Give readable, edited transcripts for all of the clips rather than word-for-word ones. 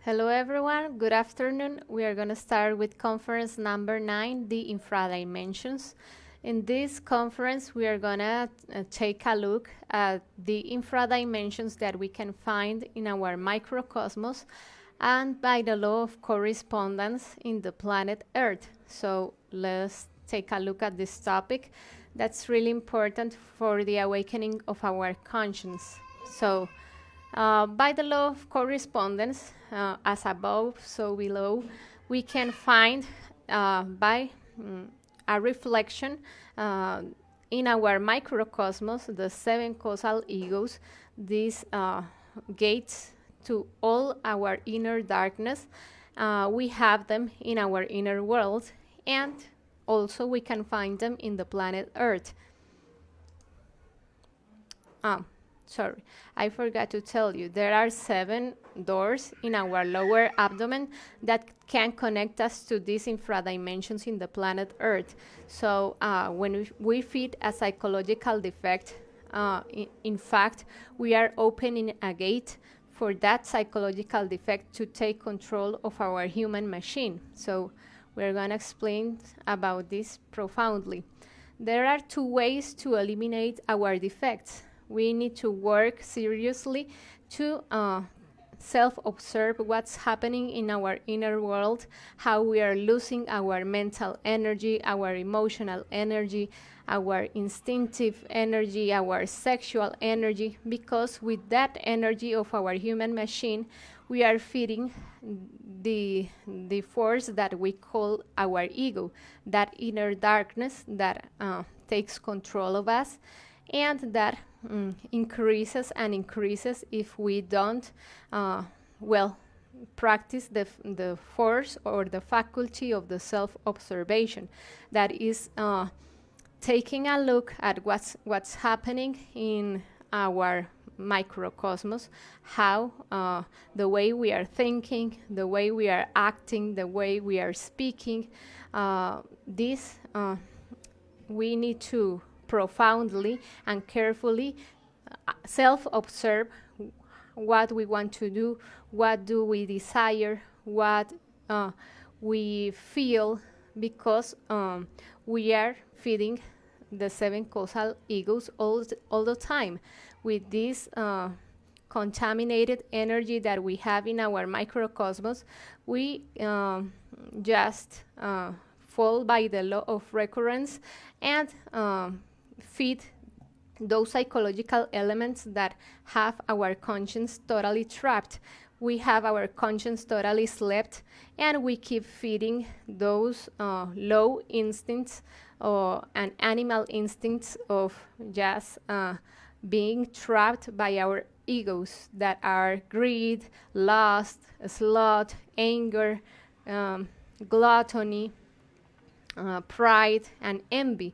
Hello everyone, good afternoon. We are going to start with conference number 9, the Infradimensions. In this conference, we are going to take a look at the infradimensions that we can find in our microcosmos and by the law of correspondence in the planet Earth. So let's take a look at this topic that's really important for the awakening of our conscience. So by the law of correspondence, as above, so below, we can find by a reflection in our microcosmos, the 7 causal egos, these gates to all our inner darkness. We have them in our inner world, and also we can find them in the planet Earth. Sorry, I forgot to tell you, there are 7 doors in our lower abdomen that can connect us to these infradimensions in the planet Earth. So when we feel a psychological defect, in fact, we are opening a gate for that psychological defect to take control of our human machine. So we're going to explain about this profoundly. There are 2 ways to eliminate our defects. We need to work seriously to self-observe what's happening in our inner world, how we are losing our mental energy, our emotional energy, our instinctive energy, our sexual energy, because with that energy of our human machine, we are feeding the force that we call our ego, that inner darkness that takes control of us, and that increases and increases if we don't practice the force or the faculty of the self-observation, that is taking a look at what's happening in our microcosmos, how the way we are thinking, the way we are acting, the way we are speaking, we need to profoundly and carefully self-observe what we want to do, what do we desire, what we feel, because we are feeding the 7 causal egos all the time with this contaminated energy that we have in our microcosmos. We just fall by the law of recurrence and feed those psychological elements that have our conscience totally trapped. We have our conscience totally slept, and we keep feeding those low instincts and animal instincts of just being trapped by our egos that are greed, lust, sloth, anger, gluttony, pride, and envy.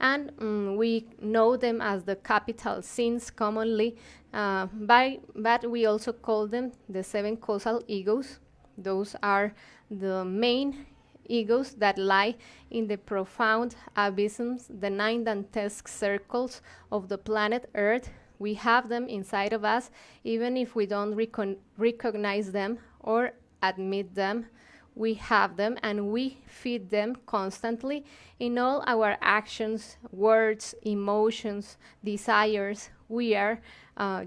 And we know them as the capital sins commonly, but we also call them the 7 causal egos. Those are the main egos that lie in the profound abysms, the 9 dantesque circles of the planet Earth. We have them inside of us, even if we don't recognize them or admit them. We have them, and we feed them constantly in all our actions, words, emotions, desires. We are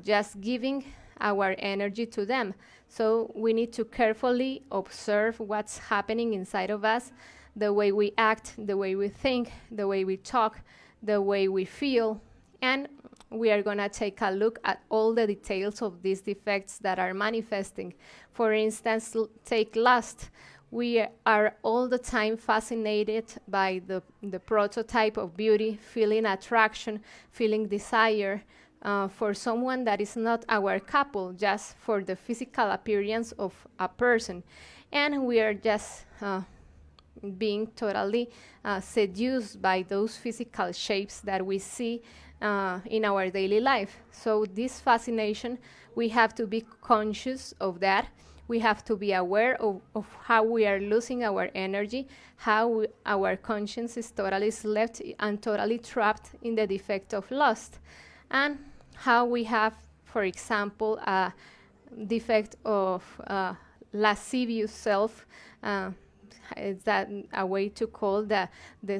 just giving our energy to them. So we need to carefully observe what's happening inside of us, the way we act, the way we think, the way we talk, the way we feel. And we are going to take a look at all the details of these defects that are manifesting. For instance, take lust. We are all the time fascinated by the prototype of beauty, feeling attraction, feeling desire for someone that is not our couple, just for the physical appearance of a person. And we are just being totally seduced by those physical shapes that we see in our daily life. So this fascination, we have to be conscious of that. We have to be aware of how we are losing our energy, how our conscience is totally slept and totally trapped in the defect of lust, and how we have, for example, a defect of lascivious self. Is that a way to call the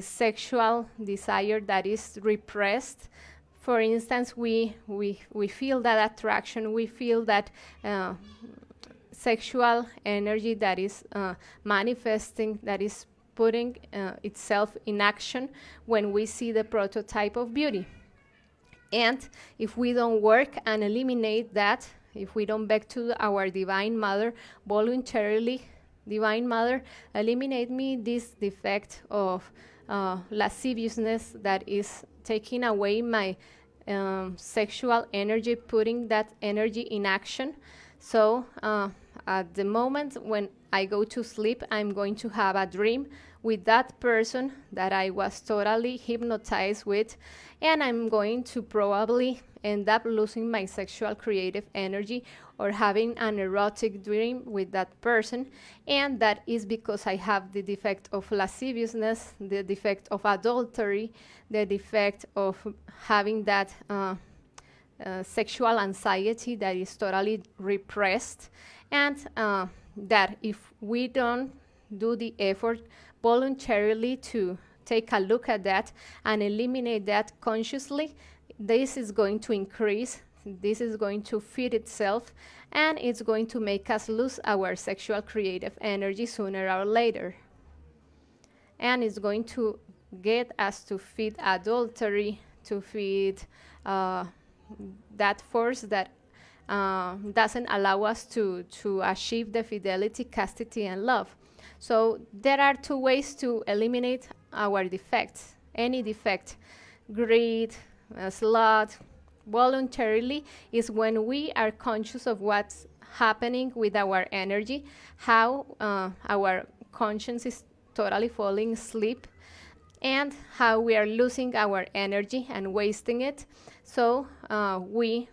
sexual desire that is repressed? For instance, we feel that attraction, we feel that sexual energy that is manifesting, that is putting itself in action when we see the prototype of beauty. And if we don't work and eliminate that, if we don't beg to our Divine Mother voluntarily, Divine Mother, eliminate me this defect of lasciviousness that is taking away my sexual energy, putting that energy in action. So at the moment when I go to sleep, I'm going to have a dream with that person that I was totally hypnotized with, and I'm going to probably end up losing my sexual creative energy or having an erotic dream with that person. And that is because I have the defect of lasciviousness, the defect of adultery, the defect of having that sexual anxiety that is totally repressed. And that if we don't do the effort voluntarily to take a look at that and eliminate that consciously, this is going to increase, this is going to feed itself, and it's going to make us lose our sexual creative energy sooner or later. And it's going to get us to feed adultery, to feed that force that doesn't allow us to achieve the fidelity, chastity, and love. So there are two ways to eliminate our defects, any defect. Greed, sloth, voluntarily is when we are conscious of what's happening with our energy, how our conscience is totally falling asleep, and how we are losing our energy and wasting it. So we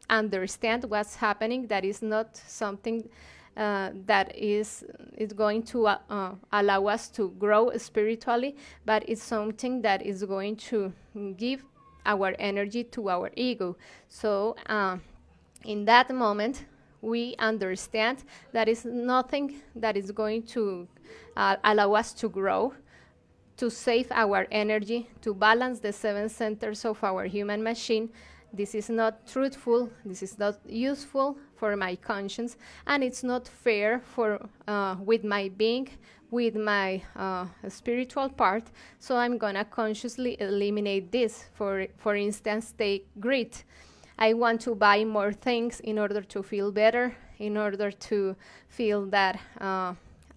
understand what's happening. That is not something that is going to allow us to grow spiritually, but it's something that is going to give our energy to our ego. So in that moment, we understand that is nothing that is going to allow us to grow, to save our energy, to balance the 7 centers of our human machine. This is not truthful, this is not useful for my conscience, and it's not fair for with my being, with my spiritual part. So I'm gonna consciously eliminate this. For instance, take greed. I want to buy more things in order to feel better, in order to feel that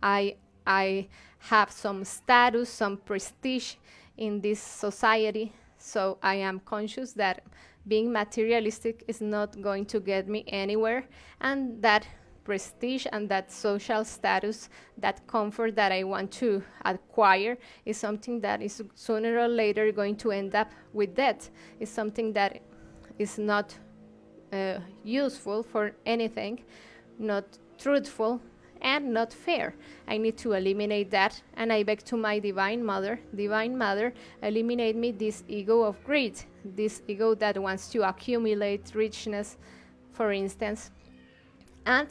I have some status, some prestige in this society. So I am conscious that being materialistic is not going to get me anywhere, and that prestige and that social status, that comfort that I want to acquire, is something that is sooner or later going to end up with debt. It's something that is not useful for anything, not truthful, and not fair. I need to eliminate that, and I beg to my Divine Mother, Divine Mother, eliminate me this ego of greed, this ego that wants to accumulate richness, for instance. And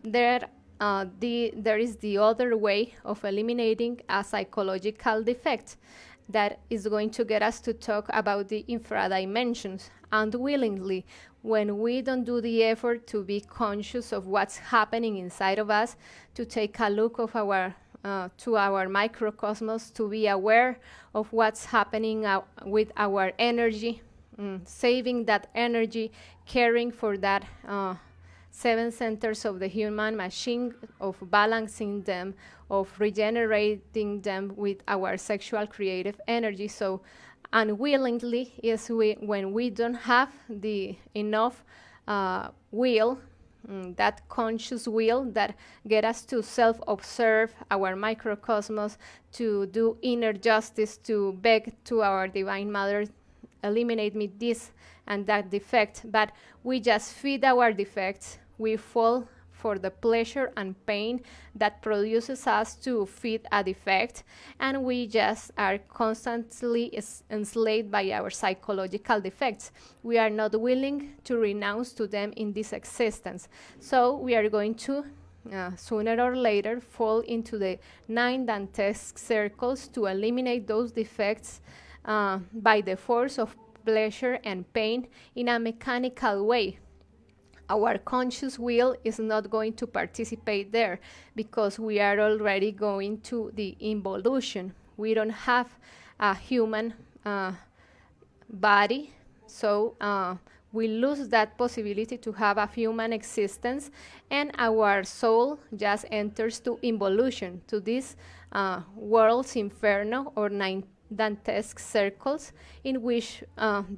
there is the other way of eliminating a psychological defect that is going to get us to talk about the infradimensions. Unwillingly, when we don't do the effort to be conscious of what's happening inside of us, to take a look of to our microcosmos, to be aware of what's happening with our energy, saving that energy, caring for that 7 centers of the human machine, of balancing them, of regenerating them with our sexual creative energy. So unwillingly is when we don't have the enough will, that conscious will that get us to self-observe our microcosmos, to do inner justice, to beg to our Divine Mother, eliminate me this and that defect. But we just feed our defects. We fall for the pleasure and pain that produces us to feed a defect, and we just are constantly enslaved by our psychological defects. We are not willing to renounce to them in this existence. So we are going to sooner or later fall into the 9 dantesque circles to eliminate those defects by the force of pleasure and pain in a mechanical way. Our conscious will is not going to participate there because we are already going to the involution. We don't have a human body, so we lose that possibility to have a human existence, and our soul just enters to involution, to this world's inferno or 9 dantesque circles, in which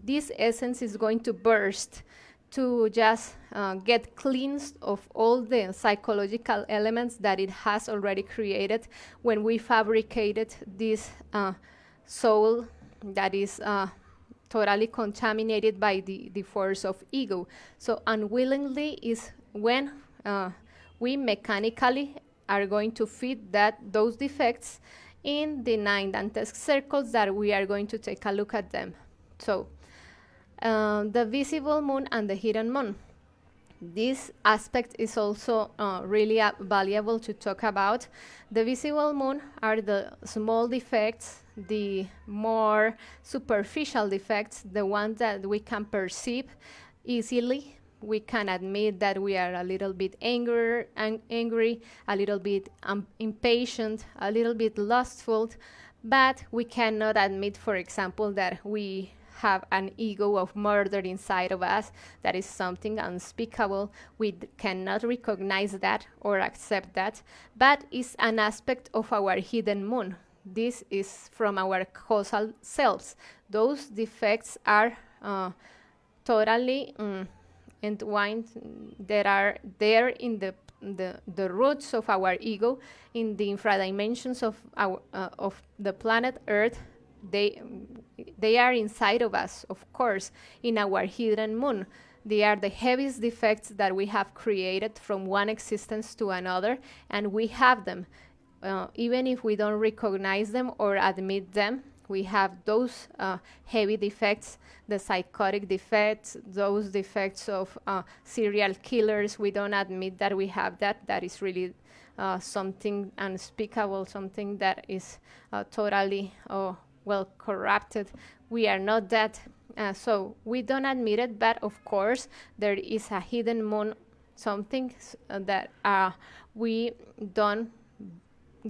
this essence is going to burst to just get cleansed of all the psychological elements that it has already created when we fabricated this soul that is totally contaminated by the force of ego. So unwillingly is when we mechanically are going to fit those defects in the 9 dantesque circles that we are going to take a look at them. So the visible moon and the hidden moon. This aspect is also really valuable to talk about. The visible moon are the small defects, the more superficial defects, the ones that we can perceive easily. We can admit that we are a little bit angry, a little bit impatient, a little bit lustful, but we cannot admit, for example, that we have an ego of murder inside of us. That is something unspeakable. We cannot recognize that or accept that, but it's an aspect of our hidden moon. This is from our causal selves. Those defects are totally entwined, that are there in the roots of our ego, in the infradimensions of the planet Earth. They are inside of us, of course, in our hidden moon. They are the heaviest defects that we have created from one existence to another, and we have them. Even if we don't recognize them or admit them, we have those heavy defects, the psychotic defects, those defects of serial killers. We don't admit that we have that. That is really something unspeakable, something that is totally corrupted. We are not that. So we don't admit it, but of course there is a hidden moon, something that we don't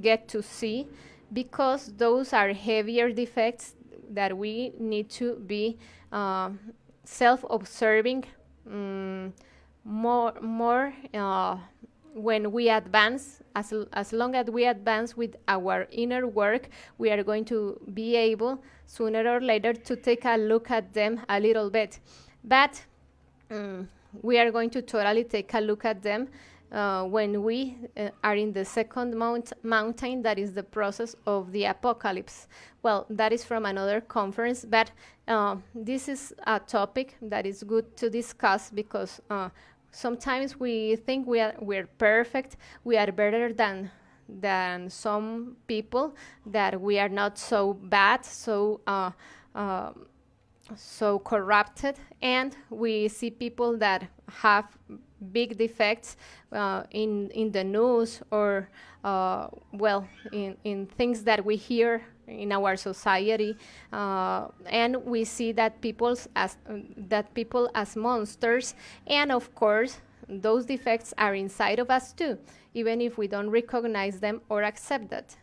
get to see, because those are heavier defects that we need to be self-observing more when we advance. As long as we advance with our inner work, we are going to be able sooner or later to take a look at them a little bit. But we are going to totally take a look at them when we are in the second mountain, that is the process of the apocalypse. Well, that is from another conference, but this is a topic that is good to discuss, because sometimes we think we're perfect, we are better than some people, that we are not so bad, so corrupted, and we see people that have big defects in the news, or in things that we hear in our society, and we see that people as monsters, and of course those defects are inside of us too, even if we don't recognize them or accept that.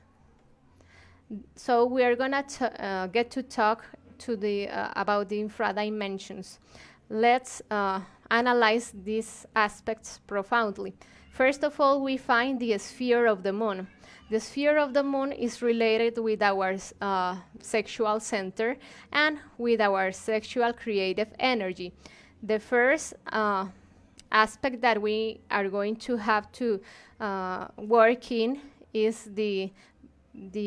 So we are gonna get to talk about the infradimensions. Let's analyze these aspects profoundly. First of all, we find the sphere of the moon. The sphere of the moon is related with our sexual center and with our sexual creative energy. The first aspect that we are going to have to work in is the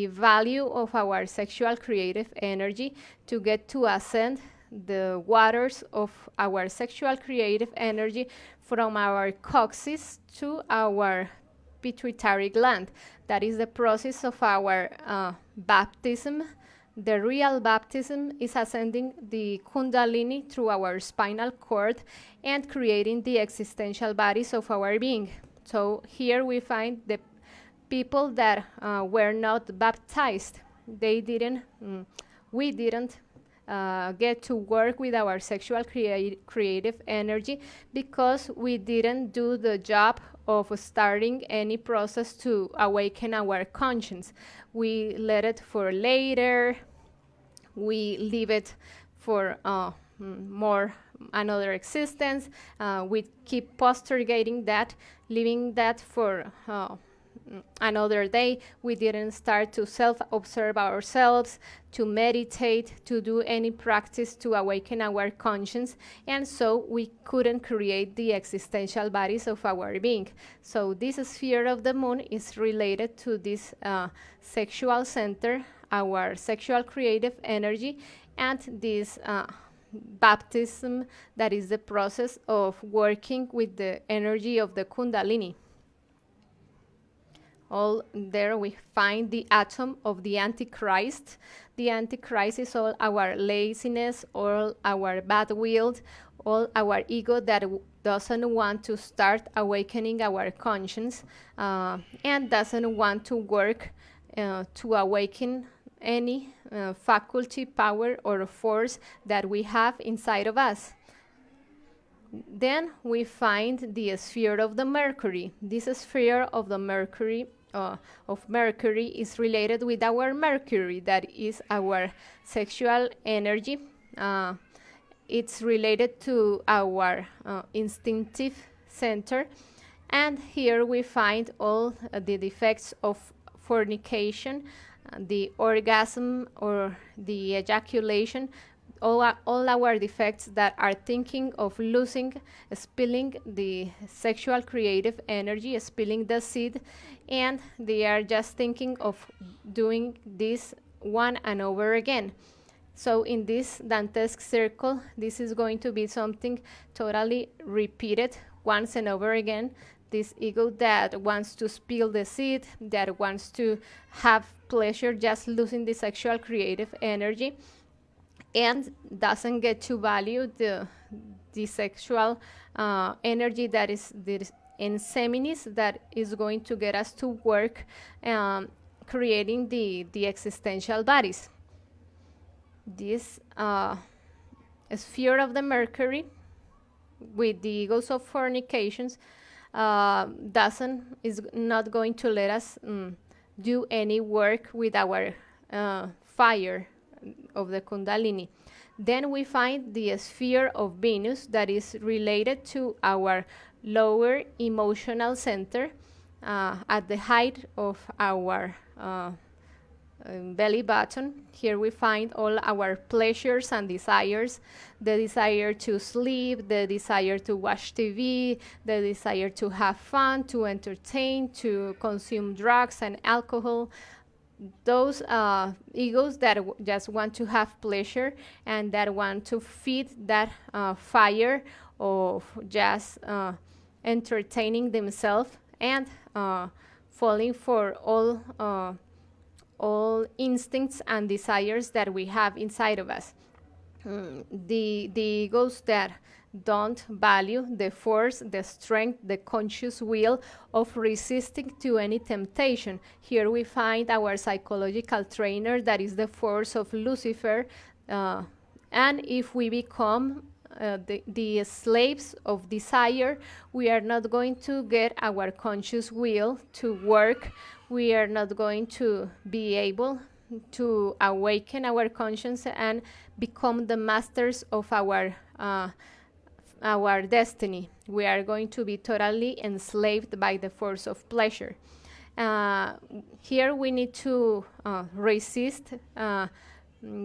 value of our sexual creative energy, to get to ascend the waters of our sexual creative energy from our coccyx to our pituitary gland. That is the process of our baptism. The real baptism is ascending the kundalini through our spinal cord and creating the existential bodies of our being. So here we find the people that were not baptized. They didn't, we didn't get to work with our sexual creative energy because we didn't do the job of starting any process to awaken our conscience. We let it for later. We leave it for more another existence. We keep postergating that, leaving that for another day. We didn't start to self-observe ourselves, to meditate, to do any practice to awaken our conscience, and so we couldn't create the existential bodies of our being. So this sphere of the moon is related to this sexual center, our sexual creative energy, and this baptism, that is the process of working with the energy of the Kundalini. All there we find the atom of the Antichrist. The Antichrist is all our laziness, all our bad will, all our ego that doesn't want to start awakening our conscience and doesn't want to work to awaken any faculty, power, or force that we have inside of us. Then we find the sphere of the Mercury. This sphere of the Mercury is related with our Mercury, that is our sexual energy. It's related to our instinctive center, and here we find all the defects of fornication, the orgasm or the ejaculation, all our defects that are thinking of losing, spilling the sexual creative energy, spilling the seed, and they are just thinking of doing this one and over again. So in this dantesque circle, this is going to be something totally repeated once and over again. This ego that wants to spill the seed, that wants to have pleasure just losing the sexual creative energy, and doesn't get to value the sexual energy that is in seminis, that is going to get us to work creating the existential bodies. This sphere of the Mercury with the egos of fornications is not going to let us do any work with our fire of the Kundalini. Then we find the sphere of Venus, that is related to our lower emotional center at the height of our belly button. Here we find all our pleasures and desires, the desire to sleep, the desire to watch TV, the desire to have fun, to entertain, to consume drugs and alcohol. Those egos that just want to have pleasure and that want to feed that fire of just entertaining themselves and falling for all instincts and desires that we have inside of us. The egos that don't value the force, the strength, the conscious will of resisting to any temptation. Here we find our psychological trainer, that is the force of Lucifer. And if we become the slaves of desire, we are not going to get our conscious will to work. We are not going to be able to awaken our conscience and become the masters of our destiny. We are going to be totally enslaved by the force of pleasure. Here we need to resist,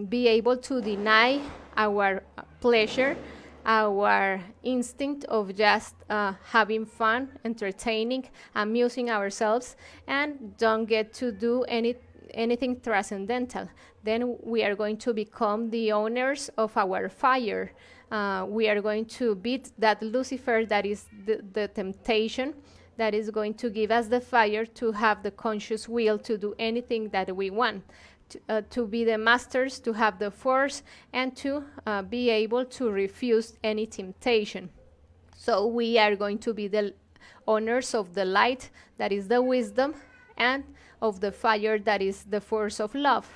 be able to deny our pleasure, our instinct of just having fun, entertaining, amusing ourselves, and don't get to do anything transcendental. Then we are going to become the owners of our fire. We are going to beat that Lucifer, that is the temptation, that is going to give us the fire to have the conscious will to do anything that we want, to be the masters, to have the force, and to be able to refuse any temptation. So we are going to be the owners of the light, that is the wisdom, and of the fire, that is the force of love.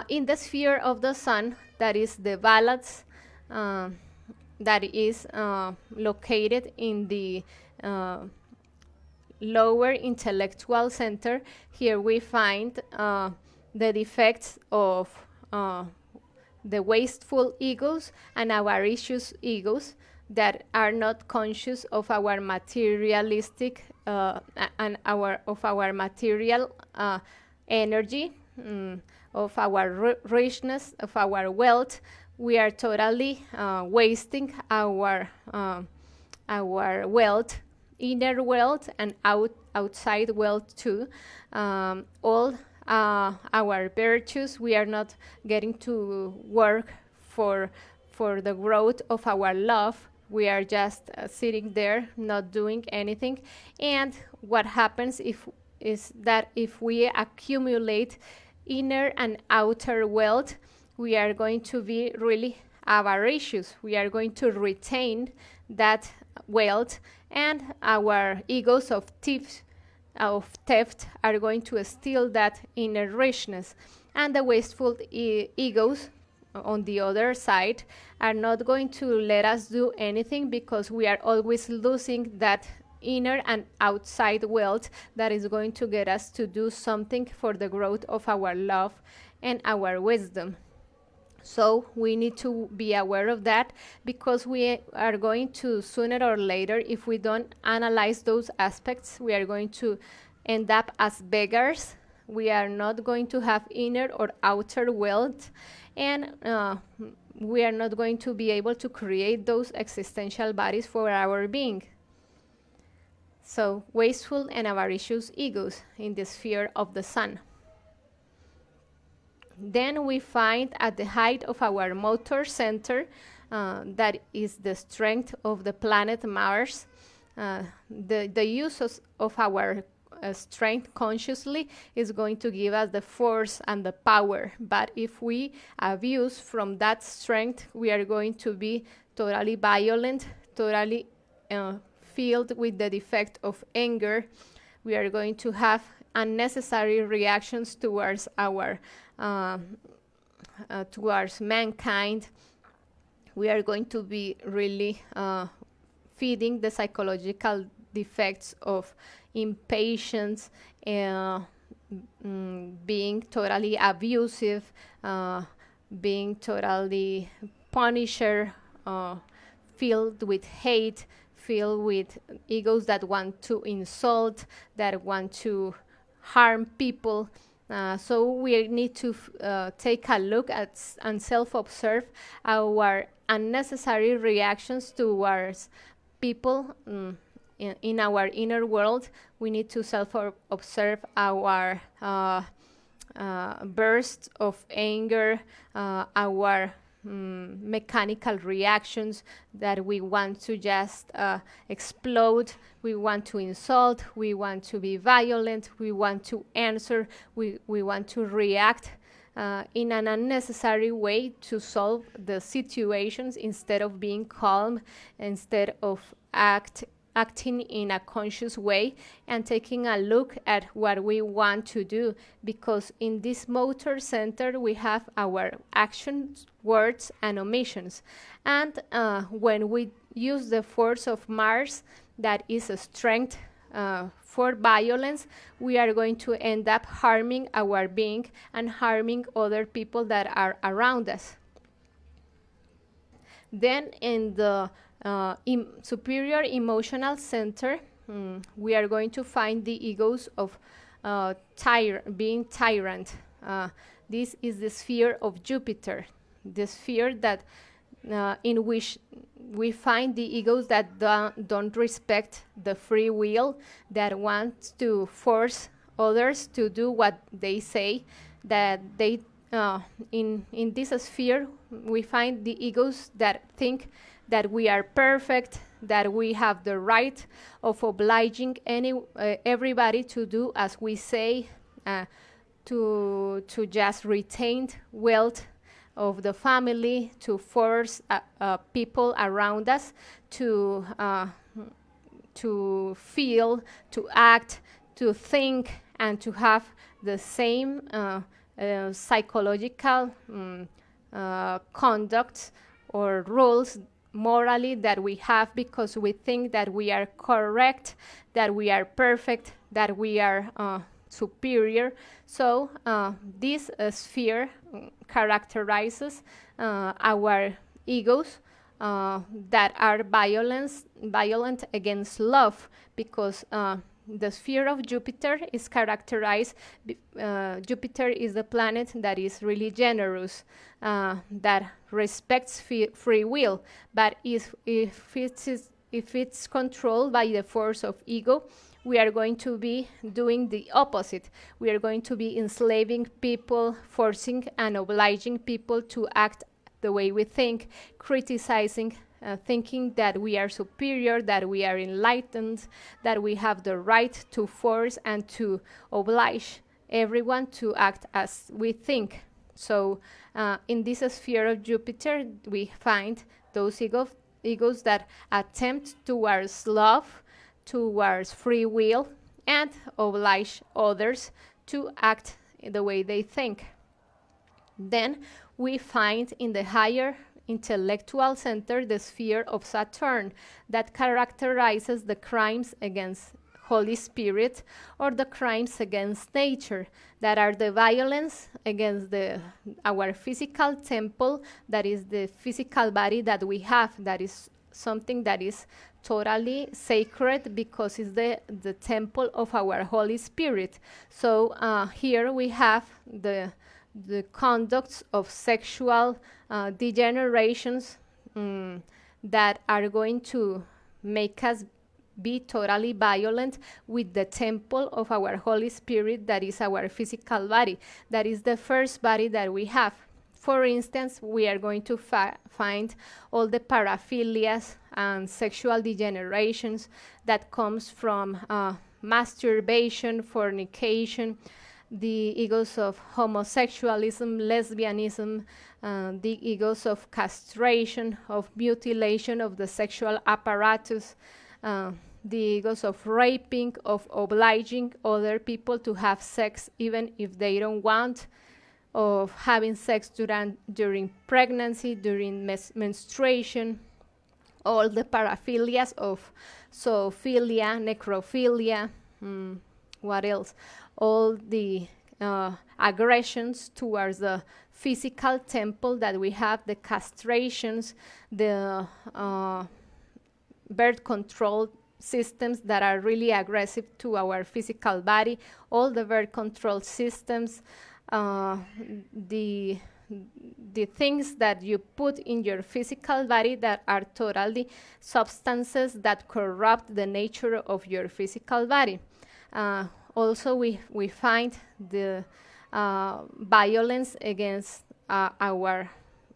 In the sphere of the sun, that is the balance, that is located in the lower intellectual center. Here we find the defects of the wasteful egos and avaricious egos that are not conscious of our materialistic and of our material energy, of our richness, of our wealth. We are totally wasting our wealth, inner wealth and outside wealth too. All our virtues, we are not getting to work for the growth of our love. We are just sitting there not doing anything. And what happens is that if we accumulate inner and outer wealth, we are going to be really avaricious. We are going to retain that wealth, and our egos of theft are going to steal that inner richness. And the wasteful egos, on the other side, are not going to let us do anything, because we are always losing that inner and outside wealth that is going to get us to do something for the growth of our love and our wisdom. So we need to be aware of that, because we are going to, sooner or later, if we don't analyze those aspects, we are going to end up as beggars. We are not going to have inner or outer wealth, and we are not going to be able to create those existential bodies for our being. So, wasteful and avaricious egos in the sphere of the sun. Then we find at the height of our motor center, that is the strength of the planet Mars. The use of our strength consciously is going to give us the force and the power. But if we abuse from that strength, we are going to be totally violent, totally filled with the defect of anger. We are going to have unnecessary reactions towards towards mankind. We are going to be really feeding the psychological defects of impatience, being totally abusive, being totally punisher, filled with hate, filled with egos that want to insult, that want to harm people. So we need to take a look at and self-observe our unnecessary reactions towards people in our inner world. We need to self-observe our bursts of anger, our mechanical reactions that we want to just explode, we want to insult, we want to be violent, we want to answer, we want to react in an unnecessary way to solve the situations, instead of being calm, instead of acting in a conscious way and taking a look at what we want to do. Because in this motor center we have our actions, words, and omissions. And when we use the force of Mars, that is a strength for violence, we are going to end up harming our being and harming other people that are around us. Then in the superior emotional center, we are going to find the egos of being tyrant. This is the sphere of Jupiter, the sphere that in which we find the egos that don't respect the free will, that want to force others to do what they say, that they in this sphere we find the egos that think that we are perfect, that we have the right of obliging everybody to do as we say, to just retain wealth, of the family, to force people around us to feel, to act, to think, and to have the same psychological conduct or rules morally that we have, because we think that we are correct, that we are perfect, that we are superior. So this sphere characterizes our egos that are violent against love, because the sphere of Jupiter is characterized, Jupiter is the planet that is really generous, that respects free will, but if it's controlled by the force of ego, we are going to be doing the opposite. We are going to be enslaving people, forcing and obliging people to act the way we think, criticizing, thinking that we are superior, that we are enlightened, that we have the right to force and to oblige everyone to act as we think. So in this sphere of Jupiter, we find those egos that attempt towards love, towards free will, and oblige others to act the way they think. Then we find in the higher intellectual center the sphere of Saturn, that characterizes the crimes against Holy Spirit, or the crimes against nature, that are the violence against our physical temple, that is the physical body that we have, that is something that is totally sacred, because it's the temple of our Holy Spirit. So here we have the conducts of sexual degenerations that are going to make us be totally violent with the temple of our Holy Spirit, that is our physical body, that is the first body that we have. For instance, we are going to find all the paraphilias and sexual degenerations that comes from masturbation, fornication, the egos of homosexualism, lesbianism, the egos of castration, of mutilation of the sexual apparatus, the egos of raping, of obliging other people to have sex even if they don't want, of having sex during pregnancy, during menstruation, all the paraphilias of zoophilia, necrophilia, what else? All the aggressions towards the physical temple that we have, the castrations, the birth control systems that are really aggressive to our physical body, all the birth control systems, the things that you put in your physical body that are totally substances that corrupt the nature of your physical body. Also, we find the violence against our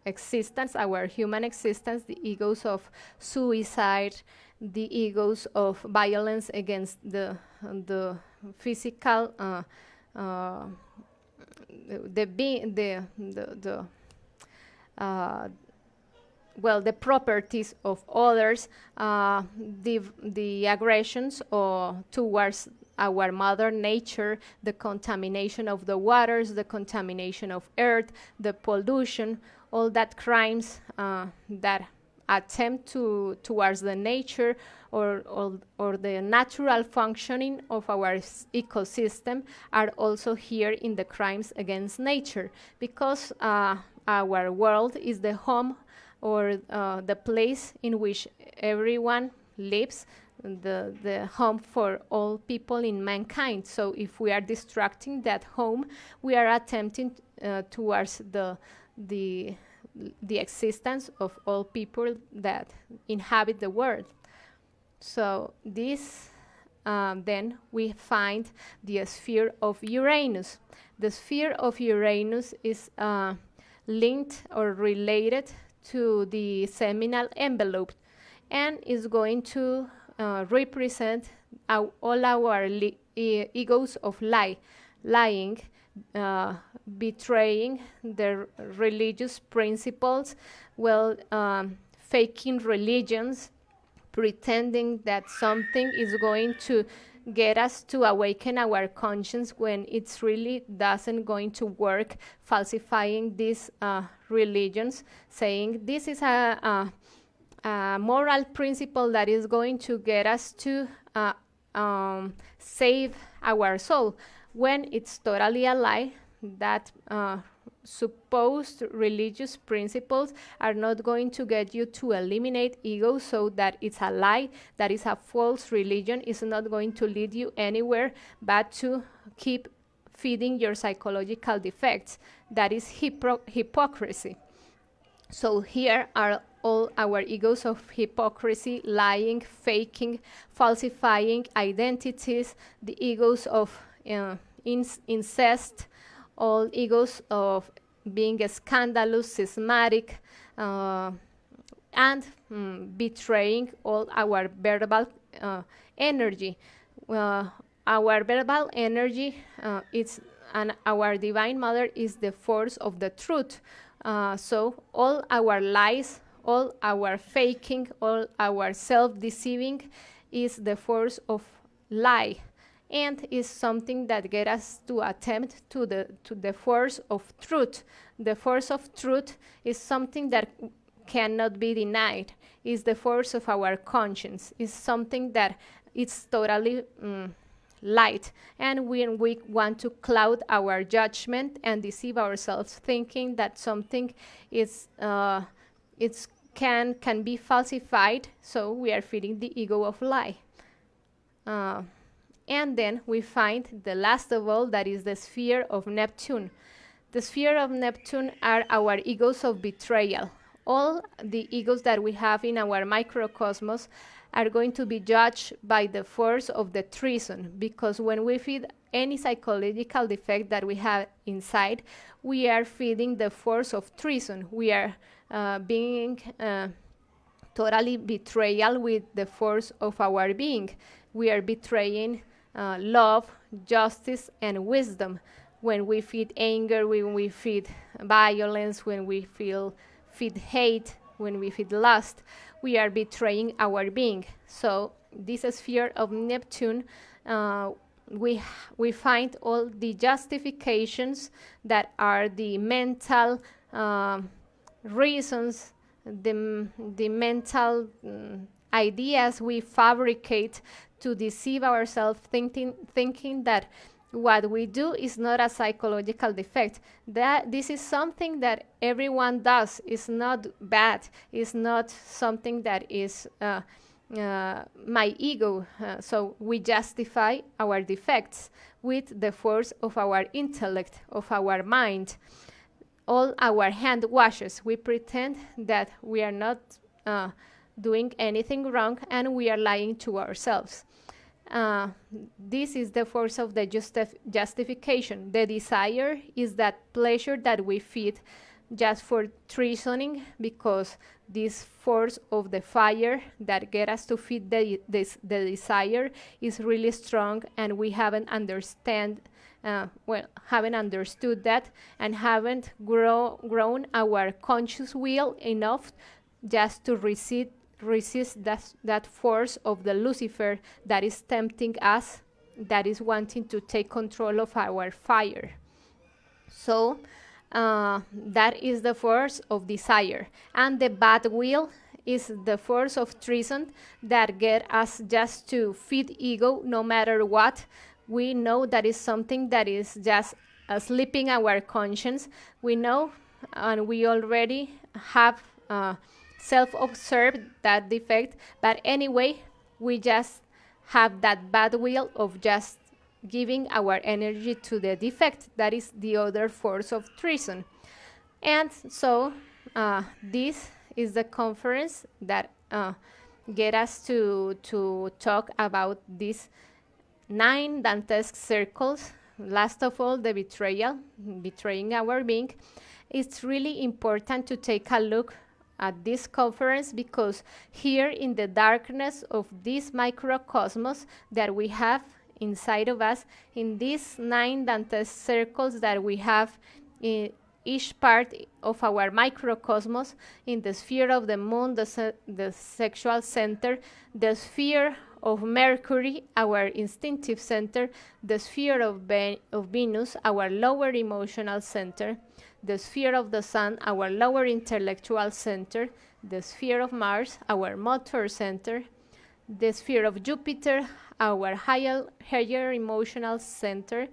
existence, our human existence, the egos of suicide, the egos of violence against the physical, the properties of others, the aggressions towards our mother nature, the contamination of the waters, the contamination of earth, the pollution, all that crimes that attempt towards the nature or the natural functioning of our ecosystem are also here in the crimes against nature, because our world is the home or the place in which everyone lives, the home for all people in mankind. So if we are destructing that home, we are attempting towards the existence of all people that inhabit the world. So this then we find the sphere of Uranus. The sphere of Uranus is linked or related to the seminal envelope, and is going to represent all our egos of lying, betraying their religious principles, well, faking religions, pretending that something is going to get us to awaken our conscience when it's really doesn't going to work, falsifying these religions, saying this is a moral principle that is going to get us to save our soul, when it's totally a lie. That supposed religious principles are not going to get you to eliminate ego, so that it's a lie, that is a false religion, is not going to lead you anywhere but to keep feeding your psychological defects. That is hypocrisy. So here are all our egos of hypocrisy: lying, faking, falsifying identities, the egos of incest, all egos of being scandalous, schismatic, and betraying all our verbal energy. Our verbal energy and our Divine Mother is the force of the truth. So all our lies, all our faking, all our self-deceiving is the force of lie, and is something that gets us to attempt to the force of truth. The force of truth is something that cannot be denied. Is the force of our conscience. Is something that is totally light. And when we want to cloud our judgment and deceive ourselves, thinking that something is can be falsified, so we are feeding the ego of lie. And then we find the last of all, that is the sphere of Neptune. The sphere of Neptune are our egos of betrayal. All the egos that we have in our microcosmos are going to be judged by the force of the treason, because when we feed any psychological defect that we have inside, we are feeding the force of treason. We are being totally betrayal with the force of our being. We are betraying love, justice, and wisdom. When we feed anger, when we feed violence, when we feed hate, when we feed lust, we are betraying our being. So this sphere of Neptune, we find all the justifications that are the mental reasons, the mental ideas we fabricate to deceive ourselves, thinking that what we do is not a psychological defect, that this is something that everyone does, is not bad, is not something that is my ego. So we justify our defects with the force of our intellect, of our mind. All our hand washes, we pretend that we are not doing anything wrong, and we are lying to ourselves. This is the force of the justification. The desire is that pleasure that we feed just for treasoning, because this force of the fire that get us to feed the desire is really strong, and we haven't understood that, and haven't grown our conscious will enough just to resist that force of the Lucifer that is tempting us, that is wanting to take control of our fire. So that is the force of desire. And the bad will is the force of treason that get us just to feed ego no matter what. We know that is something that is just sleeping our conscience. We know, and we already have self-observed that defect, but anyway, we just have that bad will of just giving our energy to the defect. That is the other force of treason. And so this is the conference that get us to talk about these 9 dantesque circles. Last of all, the betraying our being. It's really important to take a look at this conference, because here in the darkness of this microcosmos that we have inside of us, in these 9 dantesque circles that we have in each part of our microcosmos, in the sphere of the moon, the sexual center, the sphere of Mercury, our instinctive center, the sphere of Venus, our lower emotional center, the sphere of the Sun, our lower intellectual center, the sphere of Mars, our motor center, the sphere of Jupiter, our higher emotional center,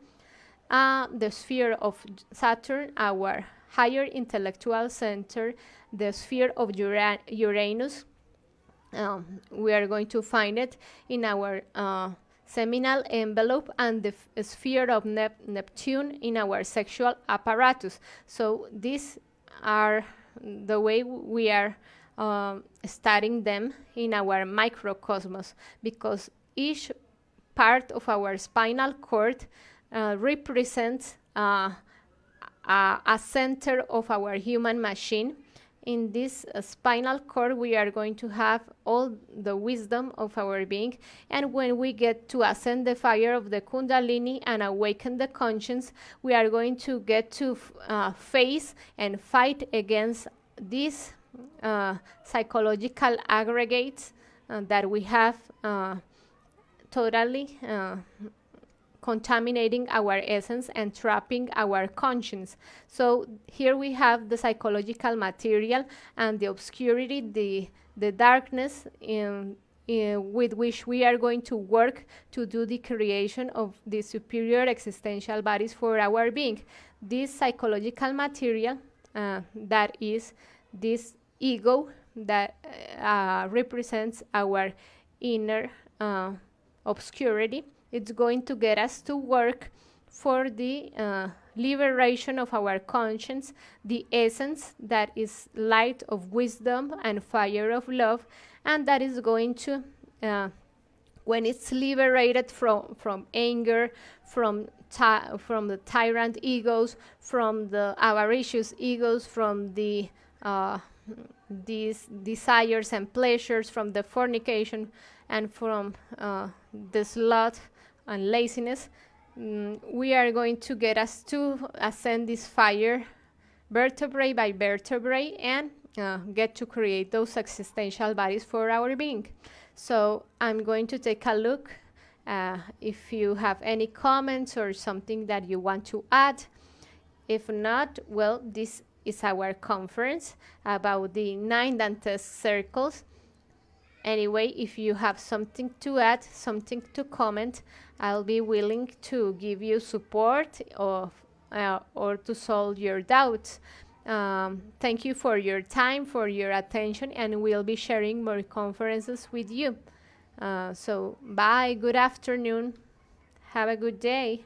the sphere of Saturn, our higher intellectual center, the sphere of Uranus. We are going to find it in our seminal envelope, and the sphere of Neptune in our sexual apparatus. So these are the way we are studying them in our microcosmos, because each part of our spinal cord represents a center of our human machine. In this spinal cord, we are going to have all the wisdom of our being, and when we get to ascend the fire of the Kundalini and awaken the conscience, we are going to get to face and fight against these psychological aggregates that we have totally contaminating our essence and trapping our conscience. So here we have the psychological material and the obscurity, the darkness with which we are going to work to do the creation of the superior existential bodies for our being. This psychological material, that is this ego that represents our inner obscurity, it's going to get us to work for the liberation of our conscience, the essence that is light of wisdom and fire of love, and that is going to, when it's liberated from anger, from the tyrant egos, from the avaricious egos, from the these desires and pleasures, from the fornication, and from the sloth and laziness, we are going to get us to ascend this fire vertebrae by vertebrae and get to create those existential bodies for our being. So I'm going to take a look if you have any comments or something that you want to add. If not, well, this is our conference about the 9 dantesque circles. Anyway, if you have something to add, something to comment, I'll be willing to give you support or to solve your doubts. Thank you for your time, for your attention, and we'll be sharing more conferences with you. So bye, good afternoon, have a good day.